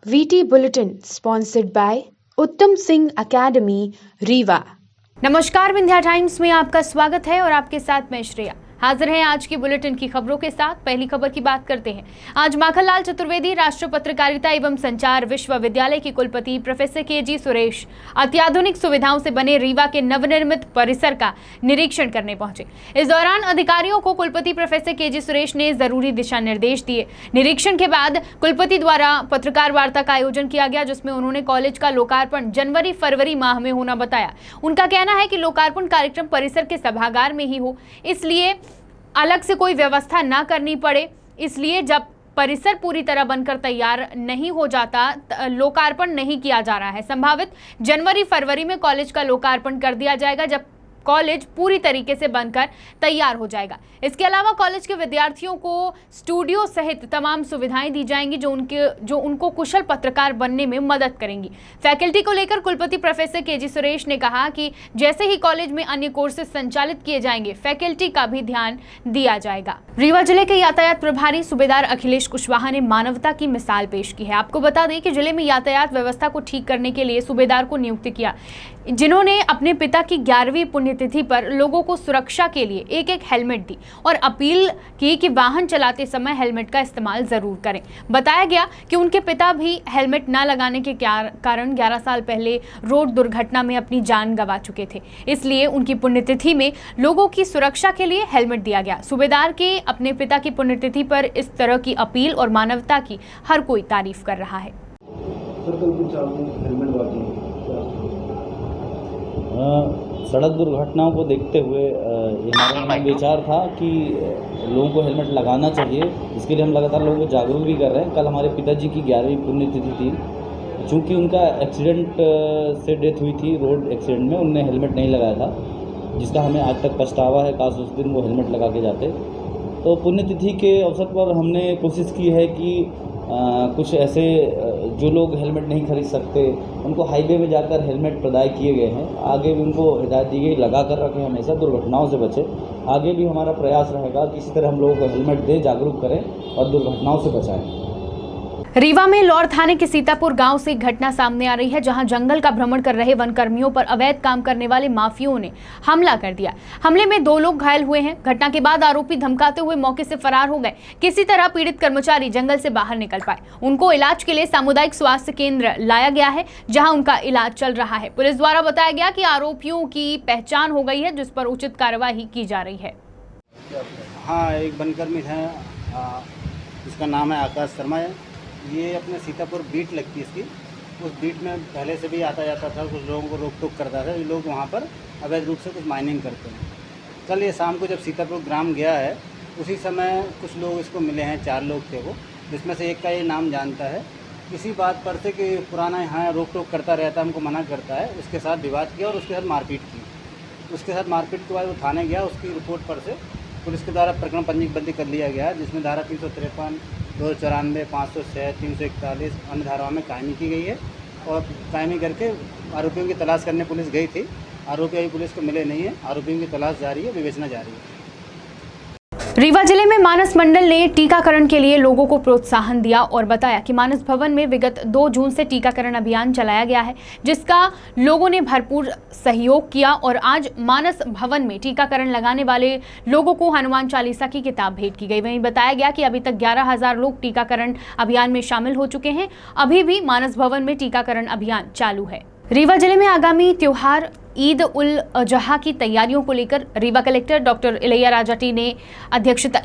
VT Bulletin sponsored by उत्तम Singh academy Rewa. नमस्कार, Vindhya times में आपका स्वागत है और आपके साथ मैं श्रेया हाजिर हैं आज की बुलेटिन की खबरों के साथ। पहली खबर की बात करते हैं। आज माखनलाल चतुर्वेदी राष्ट्रीय पत्रकारिता एवं संचार विश्वविद्यालय के कुलपति प्रोफेसर KG सुरेश अत्याधुनिक सुविधाओं से बने रीवा के नवनिर्मित परिसर का निरीक्षण करने पहुंचे। इस दौरान अधिकारियों को कुलपति प्रोफेसर KG सुरेश ने जरूरी दिशा निर्देश दिए। निरीक्षण के बाद कुलपति द्वारा पत्रकार वार्ता का आयोजन किया गया, जिसमें उन्होंने कॉलेज का लोकार्पण जनवरी-फरवरी माह में होना बताया। उनका कहना है कि लोकार्पण कार्यक्रम परिसर के सभागार में ही हो, इसलिए अलग से कोई व्यवस्था ना करनी पड़े। इसलिए जब परिसर पूरी तरह बनकर तैयार नहीं हो जाता, लोकार्पण नहीं किया जा रहा है। संभावित जनवरी-फरवरी में कॉलेज का लोकार्पण कर दिया जाएगा, जब कॉलेज पूरी तरीके से बनकर तैयार हो जाएगा। इसके अलावा कॉलेज के विद्यार्थियों को स्टूडियो सहित तमाम सुविधाएं दी जाएंगी, जो उनको कुशल पत्रकार बनने में मदद करेंगी। फैकल्टी को लेकर कुलपति प्रोफेसर KG सुरेश ने कहा कि जैसे ही कॉलेज में अन्य कोर्सेज संचालित किए जाएंगे, फैकल्टी का भी ध्यान दिया जाएगा। रीवा जिले के यातायात प्रभारी सूबेदार अखिलेश कुशवाहा ने मानवता की मिसाल पेश की है। आपको बता दें कि जिले में यातायात व्यवस्था को ठीक करने के लिए सूबेदार को नियुक्त किया, जिन्होंने अपने पिता की 11वीं पुण्यतिथि पर लोगों को सुरक्षा के लिए एक हेलमेट दी और अपील की कि वाहन चलाते समय हेलमेट का इस्तेमाल जरूर करें। बताया गया कि उनके पिता भी हेलमेट न लगाने के कारण 11 साल पहले रोड दुर्घटना में अपनी जान गंवा चुके थे, इसलिए उनकी पुण्यतिथि में लोगों की सुरक्षा के लिए हेलमेट दिया गया। सूबेदार के अपने पिता की पुण्यतिथि पर इस तरह की अपील और मानवता की हर कोई तारीफ कर रहा है। सड़क दुर्घटनाओं को देखते हुए हमारा विचार था कि लोगों को हेलमेट लगाना चाहिए। इसके लिए हम लगातार लोगों को जागरूक भी कर रहे हैं। कल हमारे पिताजी की 11वीं पुण्यतिथि थी। चूँकि उनका एक्सीडेंट से डेथ हुई थी, रोड एक्सीडेंट में, उनने हेलमेट नहीं लगाया था, जिसका हमें आज तक पछतावा है। काश उस दिन वो हेलमेट लगा के जाते। तो पुण्यतिथि के अवसर पर हमने कोशिश की है कि कुछ ऐसे जो लोग हेलमेट नहीं खरीद सकते, उनको हाईवे में जाकर हेलमेट प्रदाय किए गए हैं। आगे भी उनको हिदायत दी गई, लगा कर रखें, हमेशा दुर्घटनाओं से बचें। आगे भी हमारा प्रयास रहेगा कि इसी तरह हम लोगों को हेलमेट दें, जागरूक करें और दुर्घटनाओं से बचाएं। रीवा में लौर थाने के सीतापुर गांव से एक घटना सामने आ रही है, जहां जंगल का भ्रमण कर रहे वन कर्मियों पर अवैध काम करने वाले माफियों ने हमला कर दिया। हमले में 2 लोग घायल हुए हैं। घटना के बाद आरोपी धमकाते हुए मौके से फरार हो गए। किसी तरह पीड़ित कर्मचारी जंगल से बाहर निकल पाए। उनको इलाज के लिए सामुदायिक स्वास्थ्य केंद्र लाया गया है, जहाँ उनका इलाज चल रहा है। पुलिस द्वारा बताया गया कि आरोपियों की पहचान हो गई है, जिस पर उचित कार्रवाई की जा रही है। हाँ, एक वन कर्मी है, इसका नाम है आकाश शर्मा है। ये अपने सीतापुर बीट लगती है इसकी। उस बीट में पहले से भी आता जाता था, कुछ लोगों को रोक टोक करता था। ये लोग वहाँ पर अवैध रूप से कुछ माइनिंग करते हैं। कल ये शाम को जब सीतापुर ग्राम गया है, उसी समय कुछ लोग इसको मिले हैं। 4 लोग थे वो, जिसमें से एक का ये नाम जानता है। इसी बात पर से कि पुराना यहाँ रोक टोक करता रहता है, हमको मना करता है। उसके साथ विवाद किया और उसके साथ मारपीट की। उसके साथ मारपीट के बाद वो थाने गया। उसकी रिपोर्ट पर से पुलिस के द्वारा प्रकरण पंजीबद्ध कर लिया गया, जिसमें धारा 353, 294, 506, 341 अन्य धाराओं में कायमी की गई है। और कायमी करके आरोपियों की तलाश करने पुलिस गई थी। आरोपी अभी पुलिस को मिले नहीं है। आरोपियों की तलाश जारी है, विवेचना जारी है। रीवा जिले में मानस मंडल ने टीकाकरण के लिए लोगों को प्रोत्साहन दिया और बताया कि मानस भवन में विगत 2 जून से टीकाकरण अभियान चलाया गया है, जिसका लोगों ने भरपूर सहयोग किया और आज मानस भवन में टीकाकरण लगाने वाले लोगों को हनुमान चालीसा की किताब भेंट की गई। वहीं बताया गया कि अभी तक 11,000 लोग टीकाकरण अभियान में शामिल हो चुके हैं। अभी भी मानस भवन में टीकाकरण अभियान चालू है। रीवा जिले में आगामी त्योहार ईद उल अजहा की तैयारियों को लेकर रीवा कलेक्टर डॉक्टर इलैया राजाटी ने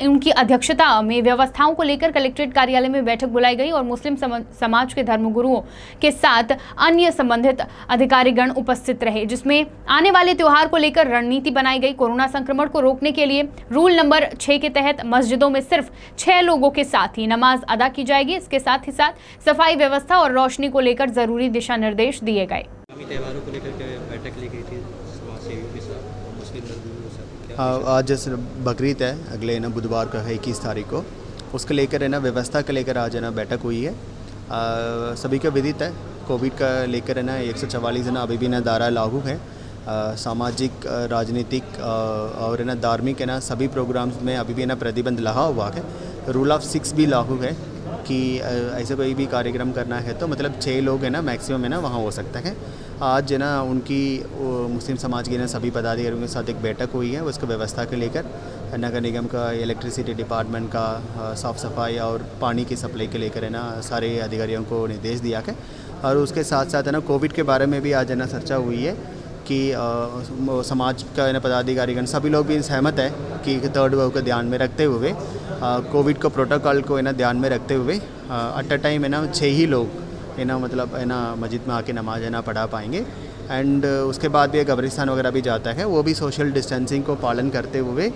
उनकी अध्यक्षता में व्यवस्थाओं को लेकर कलेक्ट्रेट कार्यालय में बैठक बुलाई गई और मुस्लिम समाज के धर्मगुरुओं के साथ अन्य संबंधित अधिकारीगण उपस्थित रहे, जिसमें आने वाले त्योहार को लेकर रणनीति बनाई गई। कोरोना संक्रमण को रोकने के लिए रूल नंबर 6 के तहत मस्जिदों में सिर्फ 6 लोगों के साथ ही नमाज अदा की जाएगी। इसके साथ ही साथ सफाई व्यवस्था और रोशनी को लेकर जरूरी दिशा निर्देश दिए गए। त्योहारों को लेकर बैठक ली गई थी समाज सेवियों के साथ, मुस्लिम धर्मगुरुओं के साथ। आज जैसे बकरीद है, अगले ना बुधवार को है 21 तारीख को, उसके लेकर है ना व्यवस्था के लेकर आज है ना बैठक हुई है। सभी को विदित है कोविड का लेकर है ना 144 है ना अभी भी ना धारा लागू है। सामाजिक राजनीतिक और है ना धार्मिक है ना सभी प्रोग्राम्स में अभी भी ना प्रतिबंध लगा हुआ है। रूल ऑफ 6 भी लागू है कि ऐसे कोई भी कार्यक्रम करना है तो मतलब 6 लोग है ना मैक्सिमम है ना वहाँ हो सकता है। आज है ना उनकी मुस्लिम समाज के ना सभी पदाधिकारियों के साथ एक बैठक हुई है, उसको व्यवस्था के लेकर नगर निगम का, इलेक्ट्रिसिटी डिपार्टमेंट का, साफ़ सफाई और पानी की सप्लाई के लेकर है ना सारे अधिकारियों को निर्देश दिया है। और उसके साथ साथ है ना कोविड के बारे में भी आज है ना चर्चा हुई है कि समाज का है ना पदाधिकारीगण सभी लोग भी सहमत है कि 3rd वेव को ध्यान में रखते हुए कोविड को प्रोटोकॉल को है ना ध्यान में रखते हुए एट अ टाइम है ना 6 ही लोग है ना मतलब है ना मस्जिद में आके नमाज है ना पढ़ा पाएंगे। एंड उसके बाद भी कब्रिस्तान वगैरह भी जाता है, वो भी सोशल डिस्टेंसिंग को पालन करते हुए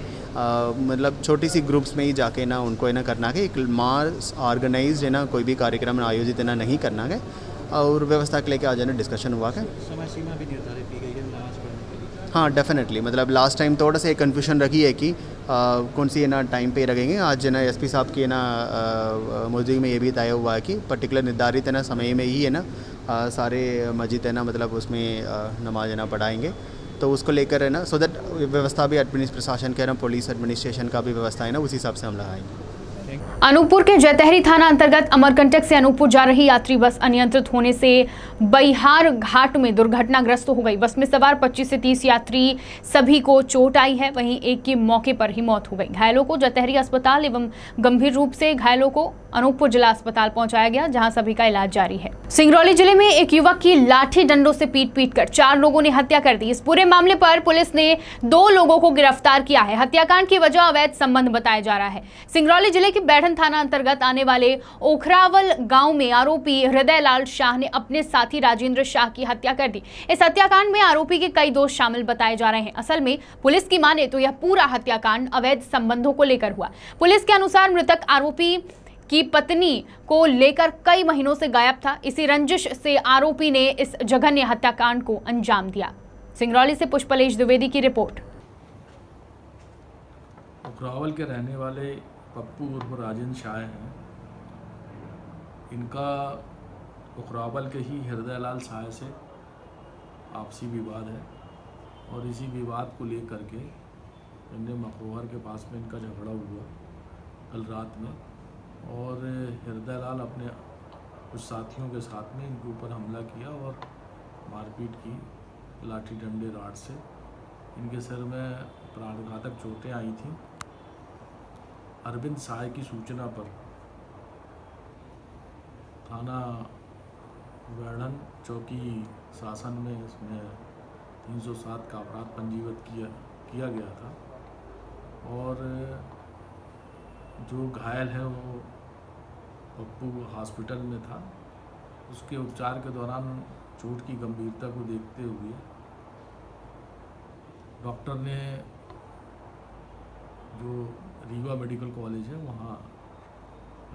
मतलब छोटी सी ग्रुप्स में ही जाके ना उनको है ना करना है। एक मास ऑर्गेनाइज्ड है ना कोई भी कार्यक्रम आयोजित है ना नहीं करना है। और व्यवस्था के लेके आज है ना डिस्कशन हुआ है। समय सीमा भी निर्धारित की गई है नमाज पढ़ने के लिए। हाँ डेफिनेटली, मतलब लास्ट टाइम थोड़ा सा एक कन्फ्यूजन रखी है कि कौन सी है ना टाइम पे रखेंगे। आज है ना एसपी साहब की है ना मौजूदगी में ये भी तय हुआ है कि पर्टिकुलर निर्धारित है ना समय में ही है ना सारे मस्जिद है ना मतलब उसमें नमाज है ना पढ़ाएंगे। तो उसको लेकर है ना सो दैट व्यवस्था भी प्रशासन के है ना पुलिस एडमिनिस्ट्रेशन का भी व्यवस्था है ना उसी हिसाब से हम लगाएंगे। अनूपपुर के जयतहरी थाना अंतर्गत अमरकंटक से अनूपपुर जा रही यात्री बस अनियंत्रित होने से बैहार घाट में दुर्घटनाग्रस्त हो गई। बस में सवार 25 से 30 यात्री सभी को चोट आई है, वहीं एक की मौके पर ही मौत हो गई। घायलों को जयतहरी अस्पताल एवं गंभीर रूप से घायलों को अनूपपुर जिला अस्पताल पहुंचाया गया, जहां सभी का इलाज जारी है। सिंगरौली जिले में एक युवक की लाठी डंडों से पीट कर 4 लोगों ने हत्या कर दी। इस पूरे मामले पर पुलिस ने 2 लोगों को गिरफ्तार किया है। हत्याकांड की वजह अवैध संबंध बताया जा रहा है। सिंगरौली जिले के बैठन थाना अंतर्गत आने वाले ओखरावल गांव में आरोपी हृदयलाल शाह ने अपने साथी राजेंद्र शाह की हत्या कर दी। इस हत्याकांड में आरोपी के कई दोस्त शामिल बताए जा रहे हैं। असल में पुलिस की माने तो यह पूरा हत्याकांड अवैध संबंधों को लेकर हुआ। पुलिस के अनुसार मृतक आरोपी की पत्नी को लेकर कई महीनों से गायब था। इसी रंजिश से आरोपी ने इस जघन्य हत्याकांड को अंजाम दिया। सिंगरौली से पुष्पलेश द्विवेदी की रिपोर्ट। ओखरावल के रहने वाले पप्पू उर्फ राजेंद्र शाह हैं। इनका ओखरावल के ही हृदयलाल शाह से आपसी विवाद है और इसी विवाद को लेकर के इनने मखरोहर के पास में इनका झगड़ा हुआ कल रात में और हृदयलाल अपने कुछ साथियों के साथ में इनके ऊपर हमला किया और मारपीट की लाठी डंडे राड से। इनके सिर में प्राणघातक चोटें आई थीं। अरविंद शाह की सूचना पर थाना वर्णन चौकी शासन में इसमें 307 का अपराध पंजीबद्ध किया गया था और जो घायल है वो पप्पू हॉस्पिटल में था। उसके उपचार के दौरान चोट की गंभीरता को देखते हुए डॉक्टर ने जो रीवा मेडिकल कॉलेज है वहाँ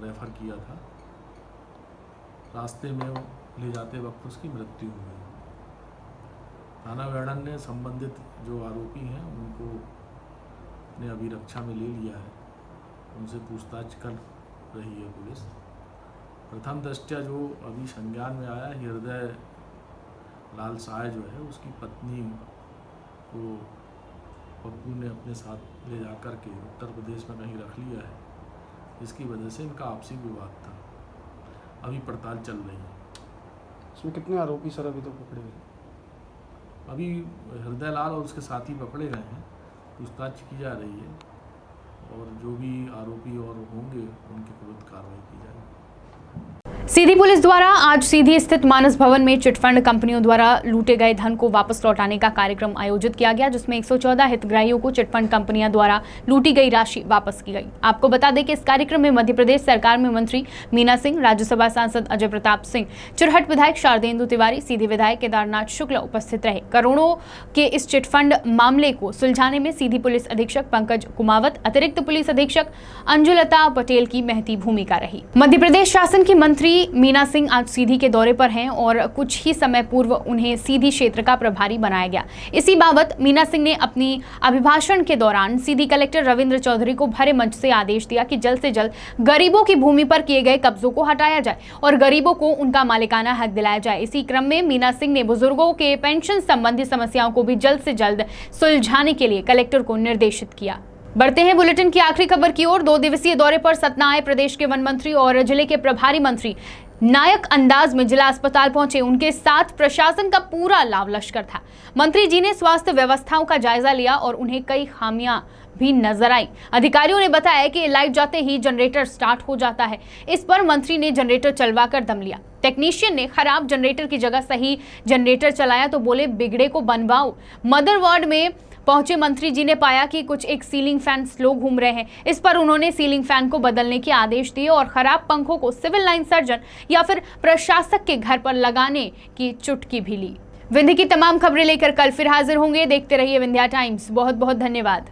रेफ़र किया था। रास्ते में ले जाते वक्त उसकी मृत्यु हो गई। थाना वेड़न ने संबंधित जो आरोपी हैं उनको अपने अभिरक्षा में ले लिया है, उनसे पूछताछ कर रही है पुलिस। प्रथम दृष्टया जो अभी संज्ञान में आया, हृदय लाल शाह जो है उसकी पत्नी को पप्पू ने अपने साथ ले जाकर के उत्तर प्रदेश में कहीं रख लिया है, जिसकी वजह से इनका आपसी विवाद था। अभी पड़ताल चल रही है। इसमें कितने आरोपी सर अभी तो पकड़े गए? अभी हृदयलाल और उसके साथी पकड़े गए हैं, पूछताछ की जा रही है और जो भी आरोपी और होंगे उनके विरुद्ध कार्रवाई की जाएगी। सीधी पुलिस द्वारा आज सीधी स्थित मानस भवन में चिटफंड कंपनियों द्वारा लूटे गए धन को वापस लौटाने का कार्यक्रम आयोजित किया गया, जिसमें 114 हितग्राहियों को चिटफंड कंपनियां द्वारा लूटी गई राशि वापस की गई। आपको बता दें कि इस कार्यक्रम में मध्य प्रदेश सरकार में मंत्री मीना सिंह, राज्यसभा सांसद अजय प्रताप सिंह, चुरहट विधायक शारदेंदु तिवारी, सीधी विधायक केदारनाथ शुक्ला उपस्थित रहे। करोड़ों के इस चिटफंड मामले को सुलझाने में सीधी पुलिस अधीक्षक पंकज कुमावत, अतिरिक्त पुलिस अधीक्षक अंजुलता पटेल की महती भूमिका रही। मध्य प्रदेश शासन की मंत्री मंत्री मीना सिंह आज सीधी के दौरे पर हैं और कुछ ही समय पूर्व उन्हें सीधी क्षेत्र का प्रभारी बनाया गया। इसी बाबत मीना सिंह ने अपनी अभिभाषण के दौरान सीधी कलेक्टर रविंद्र चौधरी को भरे मंच से आदेश दिया कि जल्द से जल्द गरीबों की भूमि पर किए गए कब्जों को हटाया जाए और गरीबों को उनका मालिकाना हक दिलाया जाए। इसी क्रम में मीना सिंह ने बुजुर्गों के पेंशन संबंधी समस्याओं को भी जल्द से जल्द सुलझाने के लिए कलेक्टर को निर्देशित किया। बढ़ते हैं बुलेटिन की आखिरी खबर की ओर। 2 दिवसीय दौरे पर सतना आए प्रदेश के वन मंत्री और जिले के प्रभारी मंत्री नायक अंदाज में जिला अस्पताल पहुंचे। उनके साथ प्रशासन का पूरा लाव लश्कर था। मंत्री जी ने स्वास्थ्य व्यवस्थाओं का जायजा लिया और उन्हें कई खामियां भी नजर आई। अधिकारियों ने बताया कि लाइट जाते ही जनरेटर स्टार्ट हो जाता है। इस पर मंत्री ने जनरेटर चलवाकर दम लिया। टेक्नीशियन ने खराब जनरेटर की जगह सही जनरेटर चलाया तो बोले बिगड़े को बनवाओ। मदर वार्ड में पहुंचे मंत्री जी ने पाया कि कुछ एक सीलिंग फैन स्लो घूम रहे हैं। इस पर उन्होंने सीलिंग फैन को बदलने के आदेश दिए और खराब पंखों को सिविल लाइन सर्जन या फिर प्रशासक के घर पर लगाने की चुटकी भी ली। विंध्य की तमाम खबरें लेकर कल फिर हाजिर होंगे। देखते रहिए विंध्या टाइम्स। बहुत बहुत धन्यवाद।